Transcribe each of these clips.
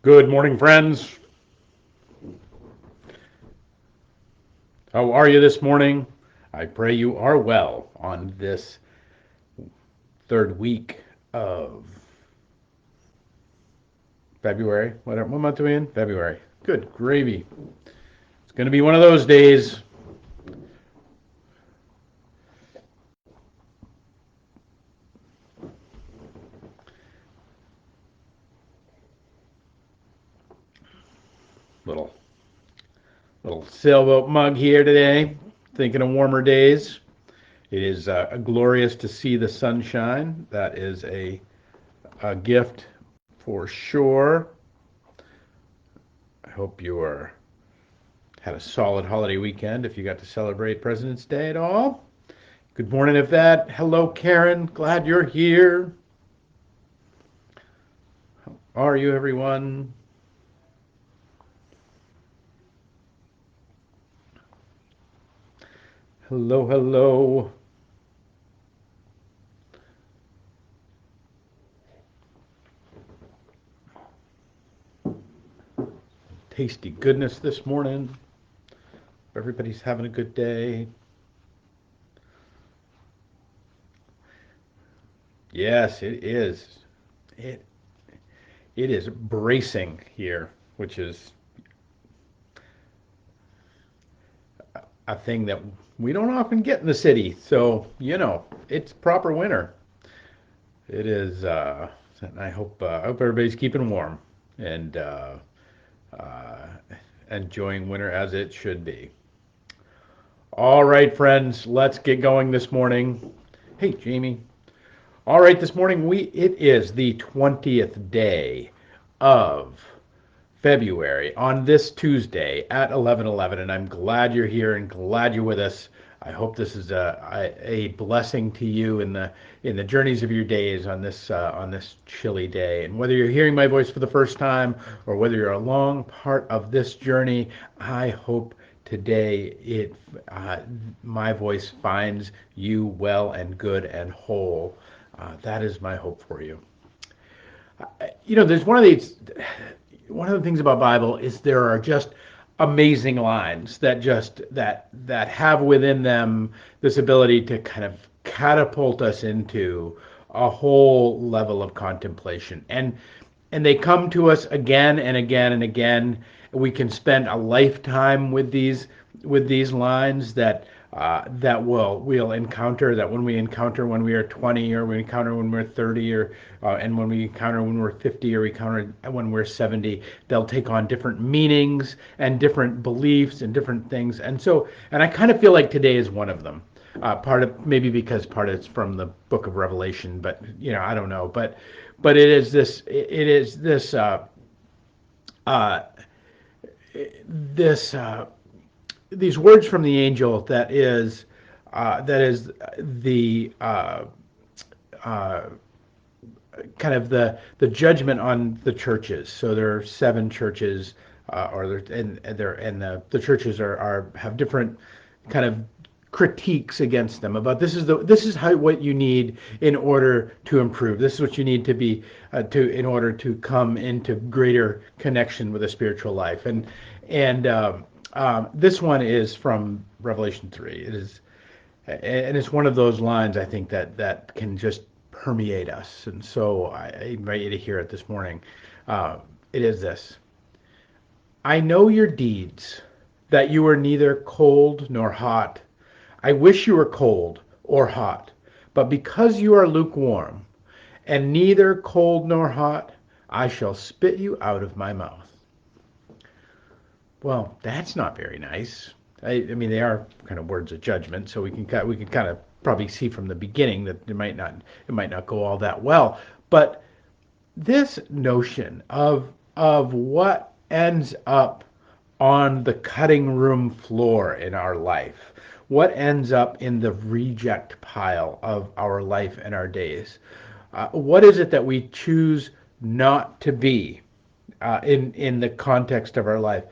Good morning, friends. How are you this morning? I pray you are well on this third week of February. What month are we in? February. Good gravy. It's going to be one of those days. Little little sailboat mug here today. Thinking of warmer days. It is glorious to see the sunshine. That is a gift for sure. I hope you had a solid holiday weekend if you got to celebrate President's Day at all. Good morning, Yvette. Hello, Karen. Glad you're here. How are you, everyone? Hello, hello. Tasty goodness this morning. Everybody's having a good day. Yes, it is. It it is bracing here, which is a thing that we don't often get in the city. So, it's proper winter. It is, and I hope everybody's keeping warm and uh, enjoying winter as it should be. All right, friends, let's get going this morning. Hey, Jamie. All right, this morning it is the 20th day of February on this Tuesday at 11:11, and I'm glad you're here and glad you're with us. I hope this is a blessing to you in the journeys of your days on this chilly day. And whether you're hearing my voice for the first time or whether you're a long part of this journey, I hope today my voice finds you well and good and whole. That is my hope for you. There's one of the things about Bible is there are just amazing lines that have within them this ability to kind of catapult us into a whole level of contemplation. And they come to us again and again and again. We can spend a lifetime with these lines that we'll encounter, that when we encounter when we are 20, or we encounter when we're 30, or and when we encounter when we're 50, or we encounter when we're 70, they'll take on different meanings and different beliefs and different things. And I kind of feel like today is one of them. Part of maybe because part of it's from the book of Revelation, but I don't know. But uh, this these words from the angel that is the kind of the judgment on the churches. So there are seven churches, and the churches have different kind of critiques against them about this is how what you need in order to improve. This is what you need to be to in order to come into greater connection with a spiritual life. And this one is from Revelation 3. It is, and it's one of those lines I think that can just permeate us. And so I invite you to hear it this morning. It is this: I know your deeds, that you are neither cold nor hot. I wish you were cold or hot, but because you are lukewarm and neither cold nor hot, I shall spit you out of my mouth. Well, that's not very nice. I mean, they are kind of words of judgment, so we can kind of probably see from the beginning that it might not go all that well. But this notion of what ends up on the cutting room floor in our life, what ends up in the reject pile of our life and our days, what is it that we choose not to be in the context of our life?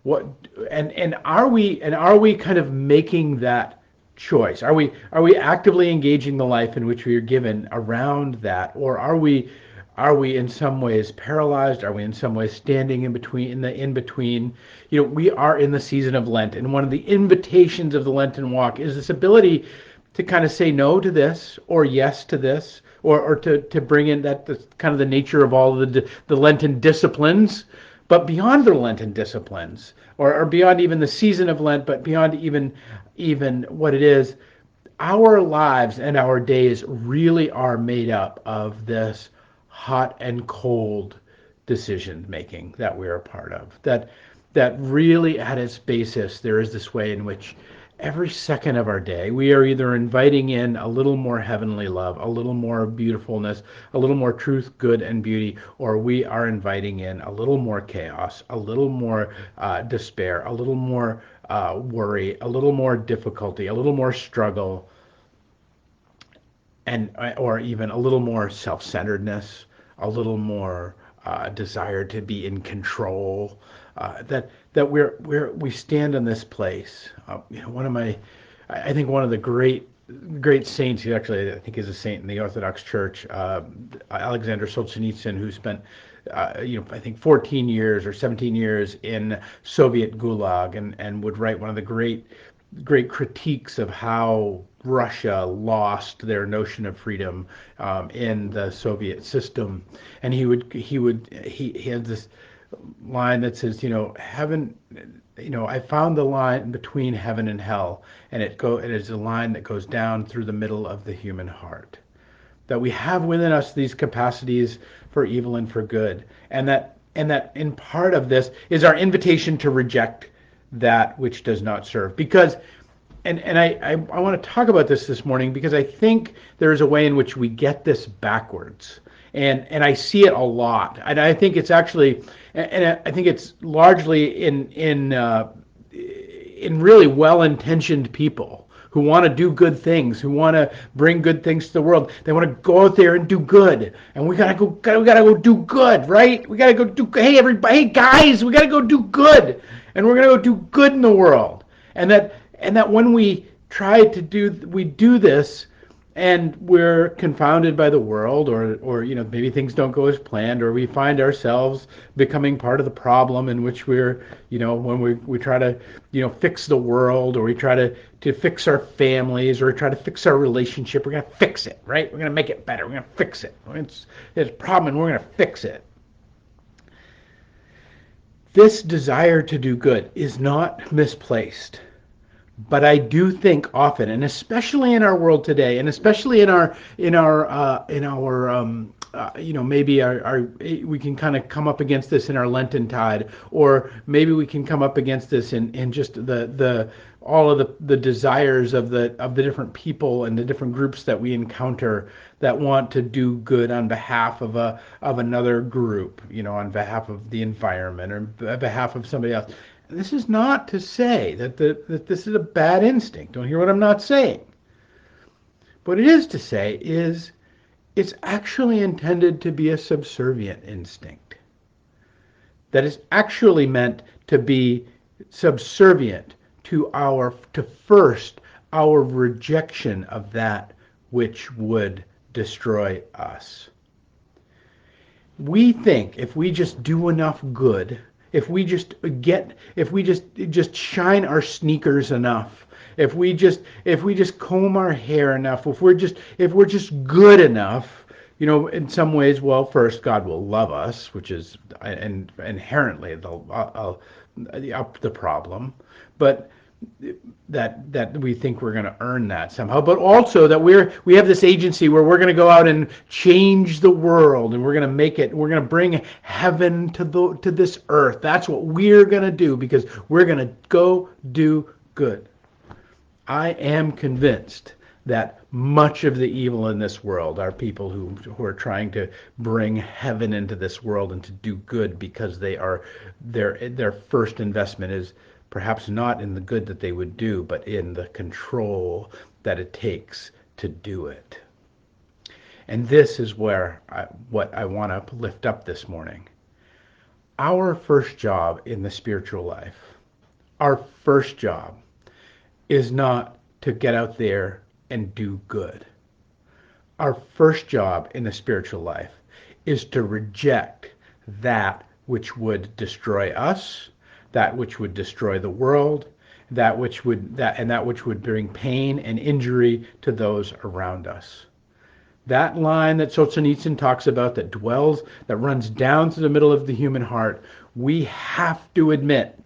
What and are we kind of making that choice? Are we actively engaging the life in which we are given around that, or Are we in some ways paralyzed? Are we in some ways standing in between, in the in between? We are in the season of Lent, and one of the invitations of the Lenten walk is this ability to kind of say no to this or yes to this, or to bring in that's kind of the nature of all the Lenten disciplines, but beyond the Lenten disciplines, or beyond even the season of Lent, but beyond even what it is, our lives and our days really are made up of this hot and cold decision making that we're a part of. That really at its basis there is this way in which every second of our day we are either inviting in a little more heavenly love, a little more beautifulness, a little more truth, good, and beauty, or we are inviting in a little more chaos, a little more despair, a little more worry, a little more difficulty, a little more struggle, and or even a little more self-centeredness, a little more desire to be in control. That we stand in this place. One of my, I think one of the great saints, who actually I think is a saint in the Orthodox Church, Alexander Solzhenitsyn, who spent I think 14 years or 17 years in Soviet Gulag, and would write one of the great critiques of how Russia lost their notion of freedom in the Soviet system. And he had this line that says, heaven, I found the line between heaven and hell, and it is a line that goes down through the middle of the human heart. That we have within us these capacities for evil and for good, and that in part of this is our invitation to reject that which does not serve. Because, and I want to talk about this morning, because I think there is a way in which we get this backwards, and I see it a lot, and I think it's actually, and I think it's largely in really well-intentioned people who want to do good things, who want to bring good things to the world. They want to go out there and do good, and we gotta go do good, right? We gotta go do. Hey everybody, hey guys, we gotta go do good, and we're gonna go do good in the world. And that when we we do this, and we're confounded by the world, or maybe things don't go as planned, or we find ourselves becoming part of the problem, in which we're when we try to fix the world, or we try to fix our families, or try to fix our relationship. We're gonna fix it, right? We're gonna make it better. We're gonna fix it. It's a problem, and we're gonna fix it. This desire to do good is not misplaced. But I do think often, and especially in our world today, and especially in our maybe our we can kind of come up against this in our Lenten tide, or maybe we can come up against this in just the all of the desires of the different people and the different groups that we encounter that want to do good on behalf of another group, on behalf of the environment, or on behalf of somebody else. This is not to say that this is a bad instinct. Don't hear what I'm not saying. What it is to say is it's actually intended to be a subservient instinct. That is actually meant to be subservient to first our rejection of that which would destroy us. We think if we just do enough good, if we just shine our sneakers enough, if we just comb our hair enough, if we're just good enough, in some ways, well, first God will love us, which is inherently the problem, but that we think we're going to earn that somehow, but also that we have this agency where we're going to go out and change the world, and we're going to bring heaven to this earth. That's what we're going to do, because we're going to go do good. I am convinced that much of the evil in this world are people who are trying to bring heaven into this world and to do good, because their first investment is perhaps not in the good that they would do, but in the control that it takes to do it. And this is what I want to lift up this morning. Our first job in the spiritual life, our first job is not to get out there and do good. Our first job in the spiritual life is to reject that which would destroy us, that which would destroy the world, that which would bring pain and injury to those around us. That line that Stinson talks about that runs down through the middle of the human heart, we have to admit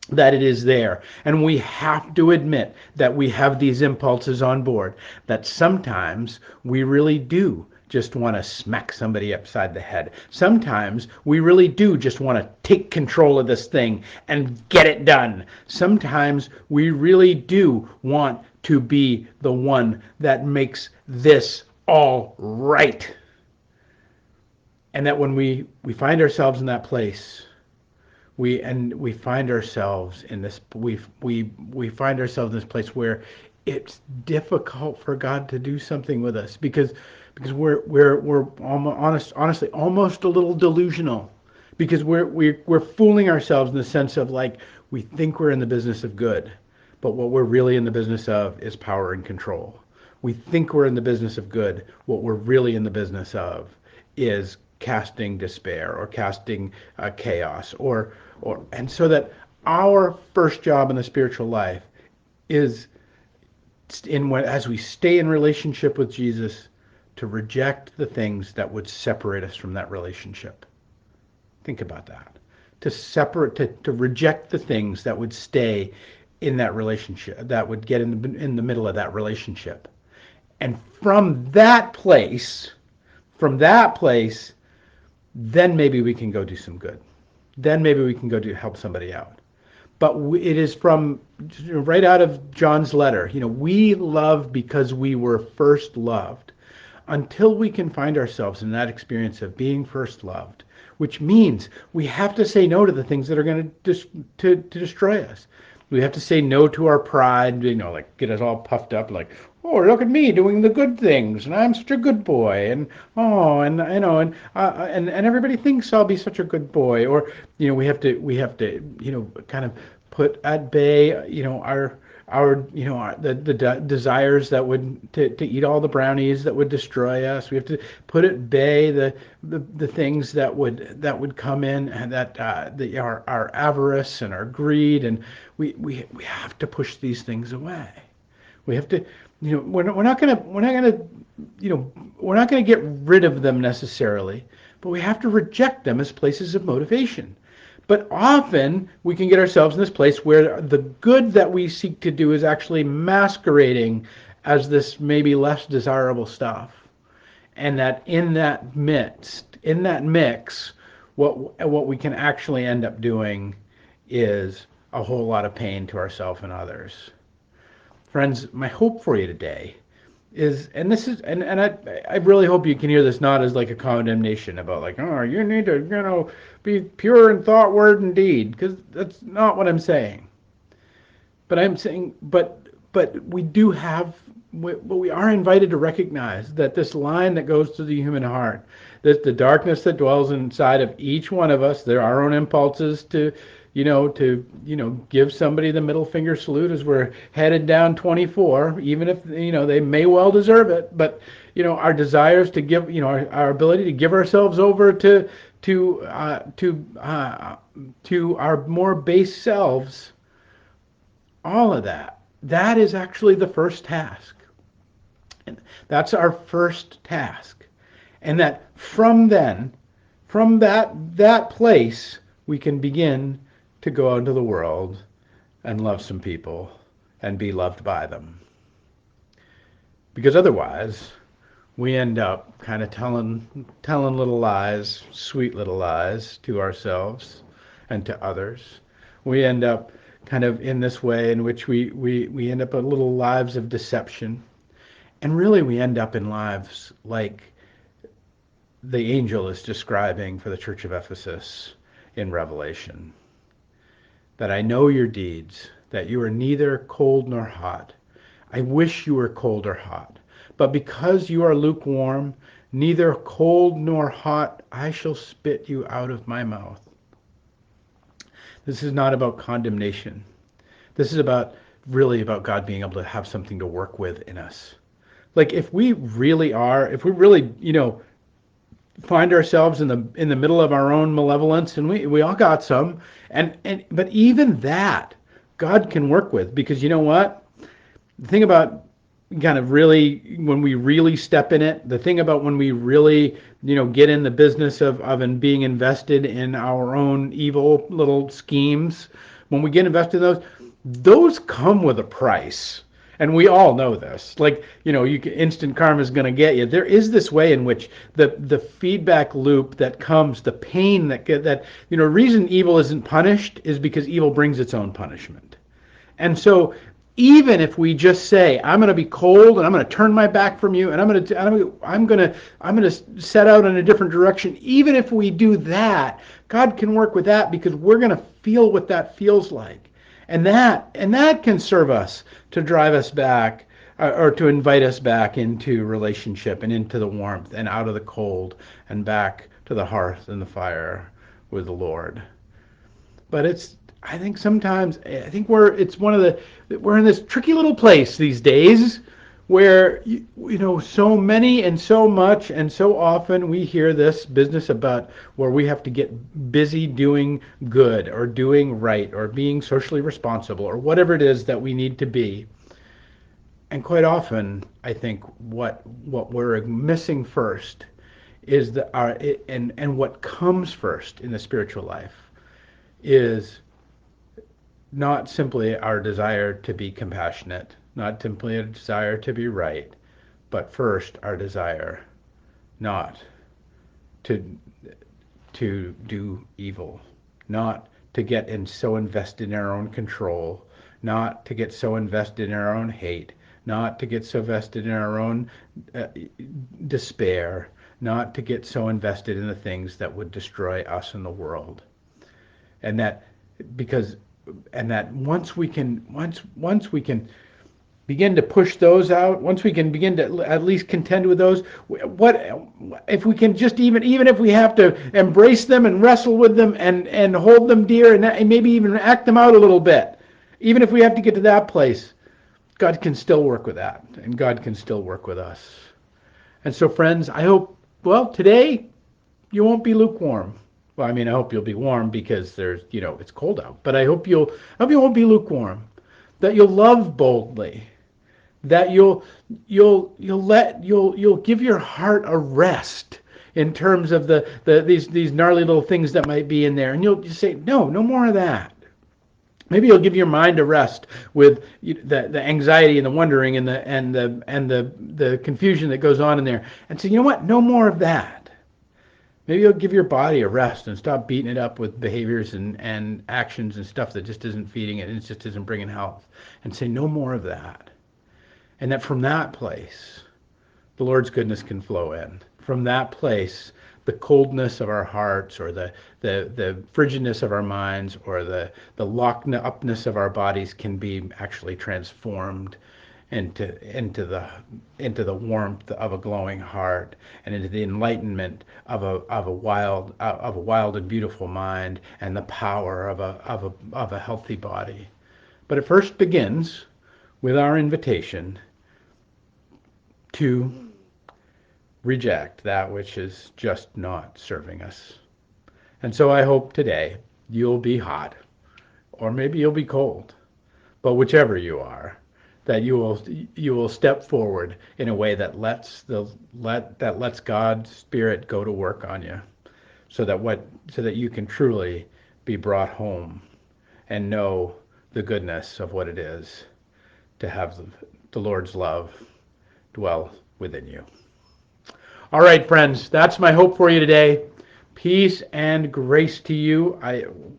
that it is there. And we have to admit that we have these impulses on board, that sometimes we really do just want to smack somebody upside the head. Sometimes we really do just want to take control of this thing and get it done. Sometimes we really do want to be the one that makes this all right. And that when we find ourselves in that place, we find ourselves in this place where it's difficult for God to do something with us because we're honestly almost a little delusional, because we're fooling ourselves in the sense of, like, we think we're in the business of good, but what we're really in the business of is power and control. We think we're in the business of good. What we're really in the business of is casting despair or casting chaos, and so that our first job in the spiritual life is, as we stay in relationship with Jesus, to reject the things that would separate us from that relationship. Think about that. To reject the things that would stay in that relationship, that would get in the middle of that relationship. And from that place, then maybe we can go do some good. Then maybe we can go help somebody out. But it is from right out of John's letter. We love because we were first loved. Until we can find ourselves in that experience of being first loved, which means we have to say no to the things that are going to destroy us. We have to say no to our pride, like get us all puffed up, like, oh, look at me doing the good things, and I'm such a good boy, and oh, and and everybody thinks I'll be such a good boy, or we have to kind of put at bay the desires that would to eat all the brownies that would destroy us. We have to put at bay the things that would come in, and that our avarice and our greed, and we have to push these things away. We have to, we're not gonna get rid of them necessarily, but we have to reject them as places of motivation. But often we can get ourselves in this place where the good that we seek to do is actually masquerading as this maybe less desirable stuff. And that in that mix, what we can actually end up doing is a whole lot of pain to ourselves and others. Friends, my hope for you today is, and I really hope you can hear this not as like a condemnation about, like, oh, you need to be pure in thought, word, and deed, because that's not what I'm saying. But I'm saying, but we are invited to recognize that this line that goes through the human heart, that the darkness that dwells inside of each one of us, there are our own impulses to give somebody the middle finger salute as we're headed down 24, even if, they may well deserve it. But, our desires to give, our ability to give ourselves over to our more base selves, all of that is actually the first task. And that's our first task. And that from that place, we can begin to go out into the world and love some people and be loved by them. Because otherwise, we end up kind of telling little lies, sweet little lies to ourselves and to others. We end up kind of in this way in which we end up in little lives of deception. And really we end up in lives like the angel is describing for the church of Ephesus in Revelation. That I know your deeds, that you are neither cold nor hot. I wish you were cold or hot. But because you are lukewarm, neither cold nor hot, I shall spit you out of my mouth. This is not about condemnation. This is really about God being able to have something to work with in us. Like if we really, find ourselves in the middle of our own malevolence, and we all got some, and but even that God can work with, because you know what? The thing about kind of really when we really step in it, the thing about when we really get in the business of and being invested in our own evil little schemes, when we get invested in those come with a price. And we all know this. Like, instant karma is going to get you. There is this way in which the feedback loop that comes, the pain reason evil isn't punished is because evil brings its own punishment. And so even if we just say, I'm going to be cold and I'm going to turn my back from you and I'm going to set out in a different direction, even if we do that, God can work with that, because we're going to feel what that feels like. And that can serve us to drive us back, or to invite us back into relationship and into the warmth and out of the cold and back to the hearth and the fire with the Lord. But I think sometimes, we're in this tricky little place these days where, so many and so much and so often we hear this business about where we have to get busy doing good or doing right or being socially responsible or whatever it is that we need to be. And quite often, I think what we're missing first is and what comes first in the spiritual life is not simply our desire to be compassionate, not simply a desire to be right, but first our desire not to do evil, not to get so invested in our own control, not to get so invested in our own hate, not to get so vested in our own despair, not to get so invested in the things that would destroy us and the world. And that once we can begin to push those out, once we can begin to at least contend with those, what if we can just even if we have to embrace them and wrestle with them and hold them dear and maybe even act them out a little bit, even if we have to get to that place, God can still work with that, and God can still work with us. And so, friends, I hope, today you won't be lukewarm. Well, I hope you'll be warm because it's cold out. But I hope you won't be lukewarm. That you'll love boldly. That you'll give your heart a rest in terms of these gnarly little things that might be in there, and you'll just say, no more of that. Maybe you'll give your mind a rest with the anxiety and the wondering and the confusion that goes on in there, and say, you know what? No more of that. Maybe you'll give your body a rest and stop beating it up with behaviors and actions and stuff that just isn't feeding it and it just isn't bringing health, and say no more of that. And that from that place, the Lord's goodness can flow in. From that place, the coldness of our hearts or the frigidness of our minds or the locked upness of our bodies can be actually transformed into the warmth of a glowing heart and into the enlightenment of a wild and beautiful mind and the power of a healthy body. But it first begins with our invitation to reject that which is just not serving us. And so I hope today you'll be hot, or maybe you'll be cold, but whichever you are, that you will step forward in a way that lets God's Spirit go to work on you, so that you can truly be brought home and know the goodness of what it is to have the Lord's love dwell within you. All right, friends, that's my hope for you today. Peace and grace to you.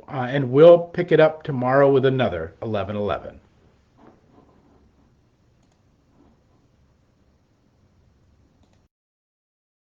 And we'll pick it up tomorrow with another 11:11.